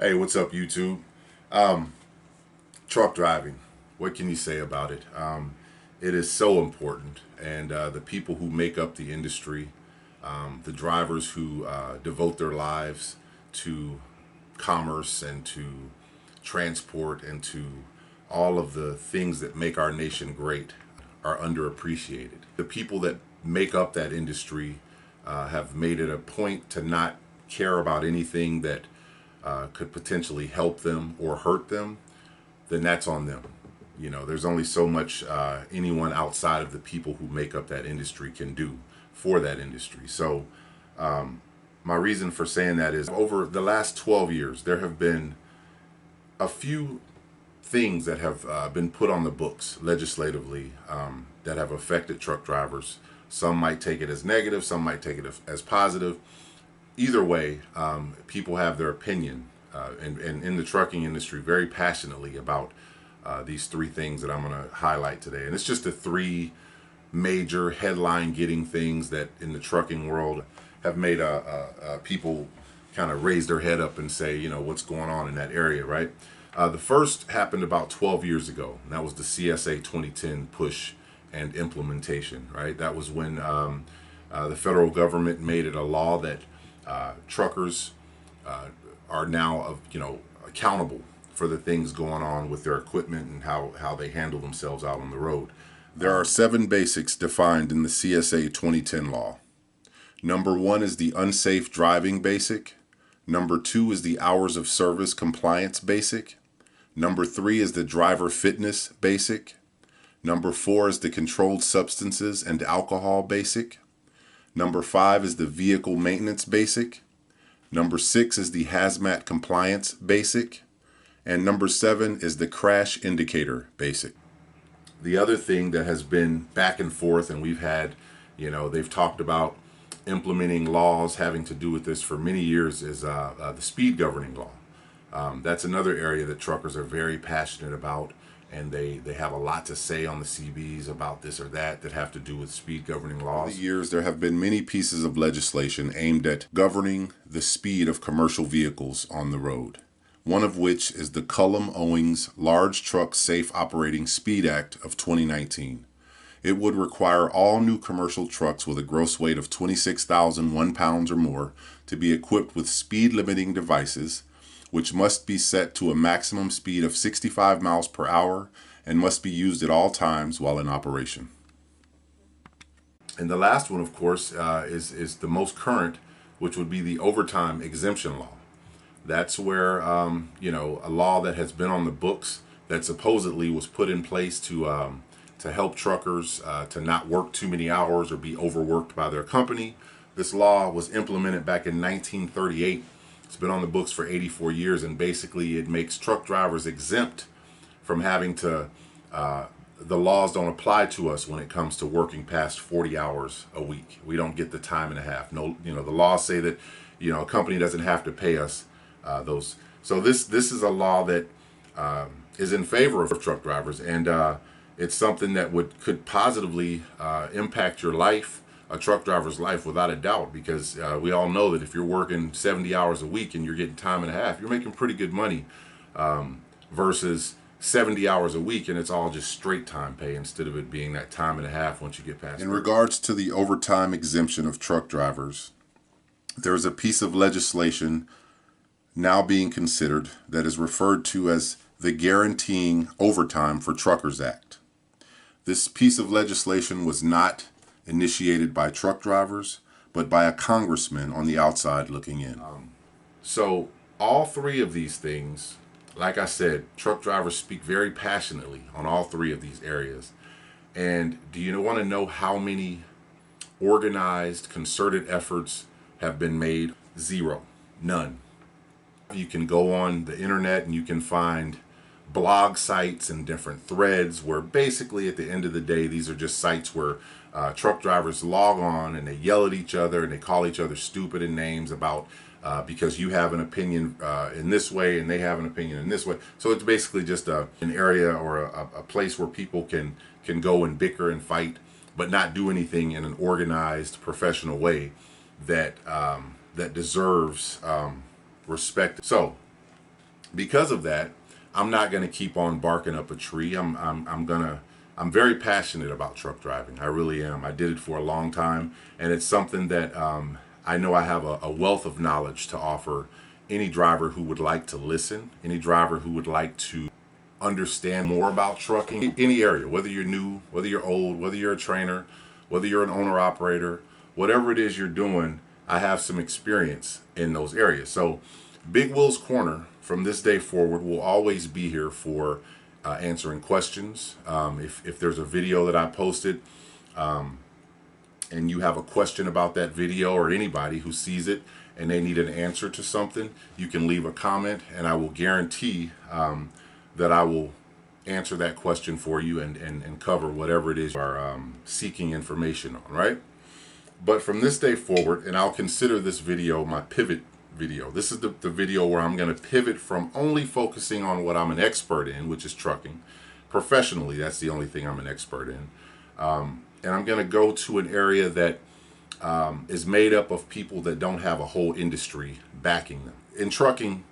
Hey, what's up, YouTube? Um, Truck driving. What can you say about it? It is so important, and the people who make up the industry, the drivers who devote their lives to commerce and to transport and to all of the things that make our nation great are underappreciated. The people that make up that industry have made it a point to not care about anything that could potentially help them or hurt them, then that's on them. You know, there's only so much anyone outside of the people who make up that industry can do for that industry. So, my reason for saying that is over the last 12 years, there have been a few things that have been put on the books legislatively that have affected truck drivers. Some might take it as negative, some might take it as positive. Either way, people have their opinion, and in the trucking industry, very passionately about these three things that I'm going to highlight today. And it's just the three major headline-getting things that in the trucking world have made people kind of raise their head up and say, you know, what's going on in that area, right? The first happened about 12 years ago, and that was the CSA 2010 push and implementation, right? That was when the federal government made it a law that truckers are now, accountable for the things going on with their equipment and how they handle themselves out on the road. There are 7 basics defined in the CSA 2010 law. Number 1 is the unsafe driving basic. Number 2 is the hours of service compliance basic. Number 3 is the driver fitness basic. Number 4 is the controlled substances and alcohol basic. Number 5 is the vehicle maintenance basic. Number 6 is the hazmat compliance basic. And number 7 is the crash indicator basic. The other thing that has been back and forth, and we've had, they've talked about implementing laws having to do with this for many years, is the speed governing law. That's another area that truckers are very passionate about, and they have a lot to say on the CBs about this or that have to do with speed governing laws. Over the years, there have been many pieces of legislation aimed at governing the speed of commercial vehicles on the road. One of which is the Cullom-Owings Large Truck Safe Operating Speed Act of 2019. It would require all new commercial trucks with a gross weight of 26,001 pounds or more to be equipped with speed limiting devices, which must be set to a maximum speed of 65 miles per hour and must be used at all times while in operation. And the last one, of course, is the most current, which would be the overtime exemption law. That's where, a law that has been on the books that supposedly was put in place to help truckers to not work too many hours or be overworked by their company. This law was implemented back in 1938. It's been on the books for 84 years, and basically it makes truck drivers exempt from having to, the laws don't apply to us when it comes to working past 40 hours a week. We don't get the time and a half. No, the laws say that, a company doesn't have to pay us those. So this is a law that is in favor of truck drivers, and it's something that could positively impact your life, a truck driver's life, without a doubt, because we all know that if you're working 70 hours a week and you're getting time and a half, you're making pretty good money, versus 70 hours a week and it's all just straight time pay instead of it being that time and a half once you get past. In regards to the overtime exemption of truck drivers, there's a piece of legislation now being considered that is referred to as the Guaranteeing Overtime for Truckers Act. This piece of legislation was not initiated by truck drivers, but by a congressman on the outside looking in. So all three of these things, like I said, truck drivers speak very passionately on all three of these areas. And do you want to know how many organized, concerted efforts have been made? Zero. None. You can go on the internet and you can find blog sites and different threads where basically at the end of the day, these are just sites where truck drivers log on and they yell at each other and they call each other stupid and names about because you have an opinion in this way and they have an opinion in this way. So it's basically just an area or a place where people can go and bicker and fight, but not do anything in an organized, professional way that that deserves respect. So Because of that, I'm not going to keep on barking up a tree. I'm very passionate about truck driving. I really am. I did it for a long time, and it's something that I know I have a wealth of knowledge to offer any driver who would like to listen, any driver who would like to understand more about trucking, any area, whether you're new, whether you're old, whether you're a trainer, whether you're an owner operator, whatever it is you're doing, I have some experience in those areas. So Big Will's Corner from this day forward will always be here for answering questions. If there's a video that I posted and you have a question about that video, or anybody who sees it and they need an answer to something, you can leave a comment and I will guarantee that I will answer that question for you and cover whatever it is you are seeking information on, right? But from this day forward, and I'll consider this video my pivot video. This is the video where I'm going to pivot from only focusing on what I'm an expert in, which is trucking. Professionally, that's the only thing I'm an expert in. And I'm going to go to an area that is made up of people that don't have a whole industry backing them. In trucking,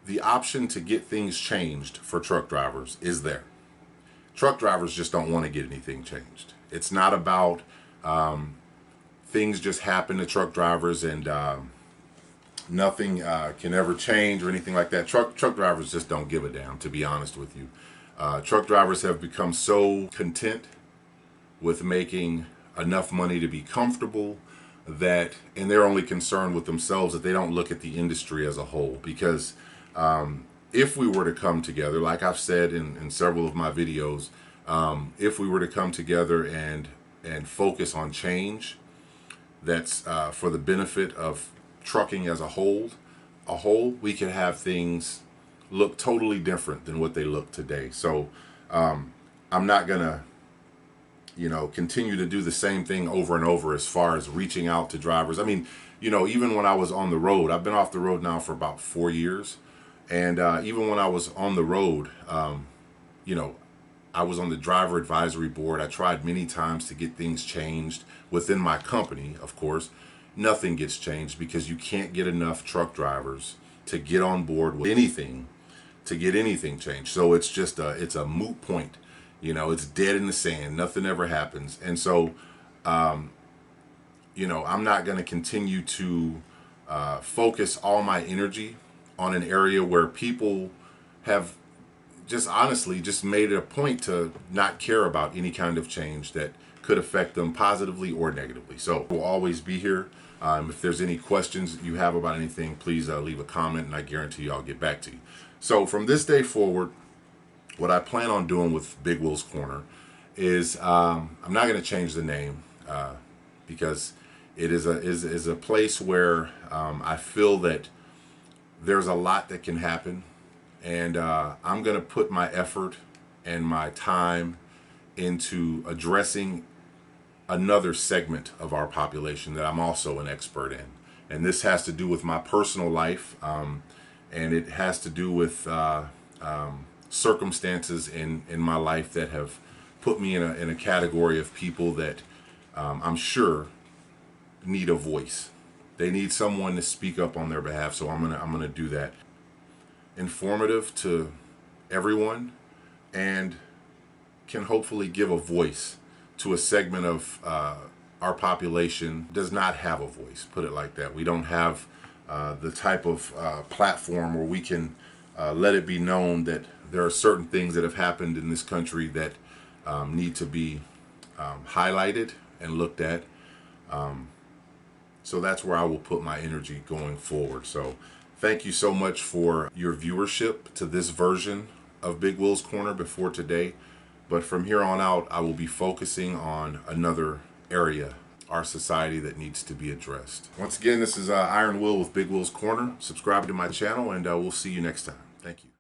the option to get things changed for truck drivers is there. Truck drivers just don't want to get anything changed. It's not about things just happen to truck drivers and nothing can ever change or anything like that. Truck drivers just don't give a damn, to be honest with you. Truck drivers have become so content with making enough money to be comfortable that, and they're only concerned with themselves, that they don't look at the industry as a whole. Because if we were to come together, like I've said in several of my videos, if we were to come together and focus on change that's for the benefit of trucking as a whole, we could have things look totally different than what they look today. So I'm not gonna continue to do the same thing over and over as far as reaching out to drivers. I mean, even when I was on the road, I've been off the road now for about 4 years. And even when I was on the road, I was on the driver advisory board. I tried many times to get things changed within my company, of course. Nothing gets changed because you can't get enough truck drivers to get on board with anything to get anything changed. So it's just it's a moot point. It's dead in the sand. Nothing ever happens. And so, I'm not going to continue to focus all my energy on an area where people have just honestly just made it a point to not care about any kind of change that could affect them positively or negatively. So we'll always be here. If there's any questions you have about anything, please leave a comment and I guarantee you I'll get back to you. So from this day forward, what I plan on doing with Big Will's Corner is I'm not going to change the name because it is a place where I feel that there's a lot that can happen, and I'm going to put my effort and my time into addressing another segment of our population that I'm also an expert in. And this has to do with my personal life, and it has to do with circumstances in my life that have put me in a category of people that I'm sure need a voice. They need someone to speak up on their behalf, so I'm gonna do that. Informative to everyone, and can hopefully give a voice to a segment of our population does not have a voice. Put it like that. We don't have the type of platform where we can let it be known that there are certain things that have happened in this country that need to be highlighted and looked at. So that's where I will put my energy going forward. So thank you so much for your viewership to this version of Big Will's Corner before today. But from here on out, I will be focusing on another area, our society, that needs to be addressed. Once again, this is Iron Will with Big Will's Corner. Subscribe to my channel, and we'll see you next time. Thank you.